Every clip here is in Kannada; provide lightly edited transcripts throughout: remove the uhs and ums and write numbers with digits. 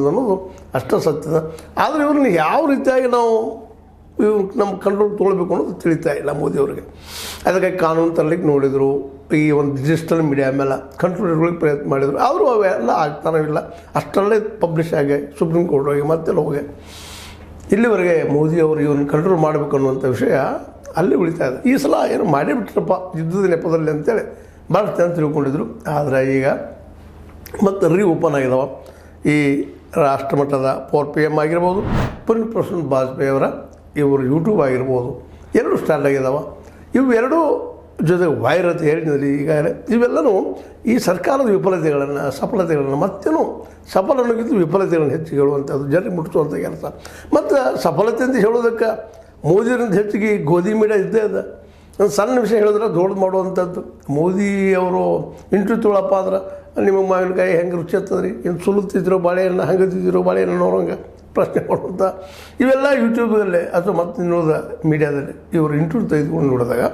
ನಡೀತದೆ ಅನ್ನೋದು ಅಷ್ಟೇ ಸತ್ಯದ. ಆದರೆ ಇವ್ರನ್ನ ಯಾವ ರೀತಿಯಾಗಿ ನಾವು ಇವ್ರು ನಮ್ಮ ಕಂಟ್ರೋಲ್ ತೊಗೊಳ್ಬೇಕು ಅನ್ನೋದು ತಿಳಿತಾ ಇಲ್ಲ ಮೋದಿಯವರಿಗೆ. ಅದಕ್ಕಾಗಿ ಕಾನೂನು ತರಲಿಕ್ಕೆ ನೋಡಿದರು, ಈ ಒಂದು ಡಿಜಿಟಲ್ ಮೀಡಿಯಾ ಮೇಲೆ ಕಂಟ್ರೋಲ್ ಇಡ್ಕೊಳ್ಳಿಕ್ಕೆ ಪ್ರಯತ್ನ ಮಾಡಿದರು. ಆದರೂ ಅವೆಲ್ಲ ಆಗ್ತಾನೂ ಇಲ್ಲ. ಅಷ್ಟರಲ್ಲೇ ಪಬ್ಲಿಷ್ ಆಗಿ ಸುಪ್ರೀಂ ಕೋರ್ಟ್ ಹೋಗಿ ಮತ್ತೆಲ್ಲ ಹೋಗಿ ಇಲ್ಲಿವರೆಗೆ ಮೋದಿಯವರು ಇವ್ರನ್ನ ಕಂಟ್ರೋಲ್ ಮಾಡಬೇಕು ಅನ್ನುವಂಥ ವಿಷಯ ಅಲ್ಲಿ ಉಳಿತಾ ಇದೆ. ಈ ಸಲ ಏನು ಮಾಡೇ ಬಿಟ್ರಪ್ಪ ಯುದ್ಧದ ನೆಪದಲ್ಲಿ ಅಂತೇಳಿ ಭಾಳಷ್ಟು ಜನ ತಿಳ್ಕೊಂಡಿದ್ರು. ಆದರೆ ಈಗ ಮತ್ತು ಓಪನ್ ಆಗಿದಾವೆ ಈ ರಾಷ್ಟ್ರಮಟ್ಟದ PM ಆಗಿರ್ಬೋದು, ಪುನೀತ್ ಪ್ರಶಾಂತ್ ಬಾಜಪೇಯಿ ಅವರ ಇವರು ಯೂಟ್ಯೂಬ್ ಆಗಿರ್ಬೋದು, ಎರಡು ಸ್ಟಾರ್ಟ್ ಆಗಿದ್ದಾವೆ. ಇವು ಎರಡೂ ಜೊತೆಗೆ ವೈರತೆ ಹೇಳಿದ್ರಿ ಈಗಾಗಲೇ. ಇವೆಲ್ಲವೂ ಈ ಸರ್ಕಾರದ ಸಫಲತೆಗಳನ್ನು ಮತ್ತೇನು ಸಫಲ ಅನ್ನೋಕ್ಕಿಂತ ವಿಫಲತೆಗಳನ್ನು ಹೆಚ್ಚಿಗೆ ಹೇಳುವಂಥದ್ದು, ಜನರಿಗೆ ಮುಟ್ಟಿಸುವಂಥ ಕೆಲಸ. ಮತ್ತು ಸಫಲತೆ ಅಂತ ಹೇಳೋದಕ್ಕೆ ಮೋದಿಯವರಿಂದ ಹೆಚ್ಚಿಗೆ ಗೋಧಿ ಮೀಡಿಯಾ ಇದ್ದೇ ಇದೆ. ಒಂದು ಸಣ್ಣ ವಿಷಯ ಹೇಳಿದ್ರೆ ದೊಡ್ಡದು ಮಾಡುವಂಥದ್ದು. ಮೋದಿ ಅವರು ಇಂಟ್ರ್ಯೂ ತೊಗೊಳಪ್ಪ ಅಂದ್ರೆ ನಿಮ್ಮ ಮಾವಿನಕಾಯಿ ಹೆಂಗೆ ರುಚಿ ಆಗ್ತದ್ರಿ, ಇನ್ನು ಸುಲುತ್ತಿದ್ರೋ ಬಾಳೆಹಣ್ಣು, ಹಂಗೆ ತಿದ್ದಿರೋ ಬಾಳೆಹಣ್ಣು ಅನ್ನೋರಂಗೆ ಪ್ರಶ್ನೆ ಮಾಡುವಂಥ ಇವೆಲ್ಲ ಯೂಟ್ಯೂಬಲ್ಲೇ ಅಥವಾ ಮತ್ತು ಇನ್ನೋದ ಮೀಡಿಯಾದಲ್ಲಿ ಇವರು ಇಂಟ್ರ್ಯೂ ತೆಗೆದುಕೊಂಡು ನೋಡಿದಾಗ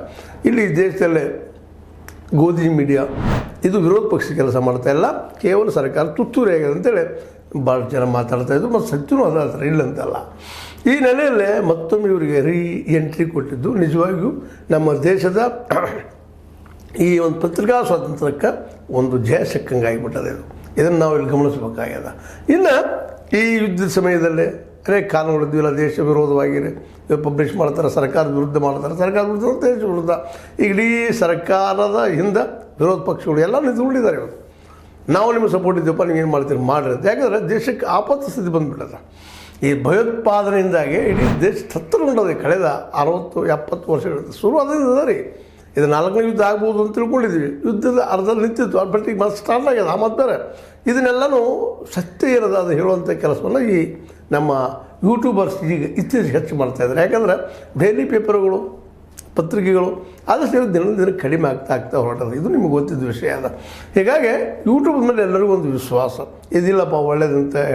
ಇಲ್ಲಿ ದೇಶದಲ್ಲೇ ಗೋಧಿ ಮೀಡಿಯಾ ಇದು ವಿರೋಧ ಪಕ್ಷ ಕೆಲಸ ಮಾಡ್ತಾಯಿಲ್ಲ, ಕೇವಲ ಸರ್ಕಾರ ತುತ್ತೂರಿ ಆಗಿದೆ ಅಂತೇಳಿ ಭಾಳ ಜನ ಮಾತಾಡ್ತಾಯಿದ್ರು. ಮತ್ತು ಸತ್ಯನೂ ಅದಾದ್ರೆ ಇಲ್ಲಂತಲ್ಲ. ಈ ನೆಲೆಯಲ್ಲೇ ಮತ್ತೊಮ್ಮೆ ಇವರಿಗೆ ಎಂಟ್ರಿ ಕೊಟ್ಟಿದ್ದು ನಿಜವಾಗಿಯೂ ನಮ್ಮ ದೇಶದ ಈ ಒಂದು ಪತ್ರಿಕಾ ಸ್ವಾತಂತ್ರ್ಯಕ್ಕೆ ಒಂದು ಜಯ ಸಿಕ್ಕಂಗೆ ಆಗಿಬಿಟ್ಟದೆ. ಇದನ್ನು ನಾವು ಇಲ್ಲಿ ಗಮನಿಸಬೇಕಾಗ್ಯದ. ಇನ್ನು ಈ ಯುದ್ಧದ ಸಮಯದಲ್ಲೇ ಅನೇಕ ಕಾನೂನುಗಳಿದ್ವಿಲ್ಲ, ದೇಶ ವಿರೋಧವಾಗಿರಿ ಪಬ್ಲಿಷ್ ಮಾಡ್ತಾರೆ, ಸರ್ಕಾರದ ವಿರುದ್ಧ ಮಾಡ್ತಾರೆ, ಸರ್ಕಾರದ ವಿರುದ್ಧ ದೇಶ ವಿರುದ್ಧ. ಈಗ ಇಡೀ ಸರ್ಕಾರದ ಹಿಂದೆ ವಿರೋಧ ಪಕ್ಷಗಳು ಎಲ್ಲ ನಿಂತ್ಕೊಂಡಿದ್ದಾರೆ. ಇವರು ನಾವು ನಿಮಗೆ ಸಪೋರ್ಟ್ ಇದ್ದೀವಪ್ಪ, ನೀವು ಏನು ಮಾಡ್ತೀರಿ ಮಾಡಿರಿ ಅಂತ. ಯಾಕಂದರೆ ದೇಶಕ್ಕೆ ಆಪತ್ತು ಸ್ಥಿತಿ ಬಂದುಬಿಟ್ಟದ. ಈ ಭಯೋತ್ಪಾದನೆಯಿಂದಾಗಿ ಇಡೀ ದೇಶ ತತ್ತರಗೊಂಡದೆ. ಕಳೆದ 60-70 ವರ್ಷಗಳಿಂದ ಶುರು ಅದರಿಂದ ರೀ. ಇದು 4ನೇ ಯುದ್ಧ ಆಗ್ಬೋದು ಅಂತ ತಿಳ್ಕೊಂಡಿದ್ವಿ. ಯುದ್ಧದ ಅರ್ಧದಲ್ಲಿ ನಿಂತಿತ್ತು, ಬಟ್ ಈಗ ಮತ್ತೆ ಸ್ಟಾರ್ಟ್ ಆಗ್ಯದ. ಆ ಮತ್ತೆ ಬೇರೆ ಇದನ್ನೆಲ್ಲನೂ ಸತ್ಯ ಇರೋದು ಅದು ಹೇಳುವಂಥ ಕೆಲಸವನ್ನು ಈ ನಮ್ಮ ಯೂಟ್ಯೂಬರ್ಸ್ ಈಗ ಇತ್ತೀಚೆಗೆ ಹೆಚ್ಚು ಮಾಡ್ತಾಯಿದ್ದಾರೆ. ಯಾಕಂದರೆ ಡೈಲಿ ಪೇಪರ್ಗಳು, ಪತ್ರಿಕೆಗಳು ಆದಷ್ಟು ದಿನ ಕಡಿಮೆ ಆಗ್ತಾ ಹೊರಟದು. ಇದು ನಿಮಗೆ ಗೊತ್ತಿದ್ದ ವಿಷಯ ಅದ. ಹೀಗಾಗಿ ಯೂಟ್ಯೂಬ್ ಮೇಲೆ ಎಲ್ಲರಿಗೂ ಒಂದು ವಿಶ್ವಾಸ ಇದಿಲ್ಲಪ್ಪ ಒಳ್ಳೇದಂತ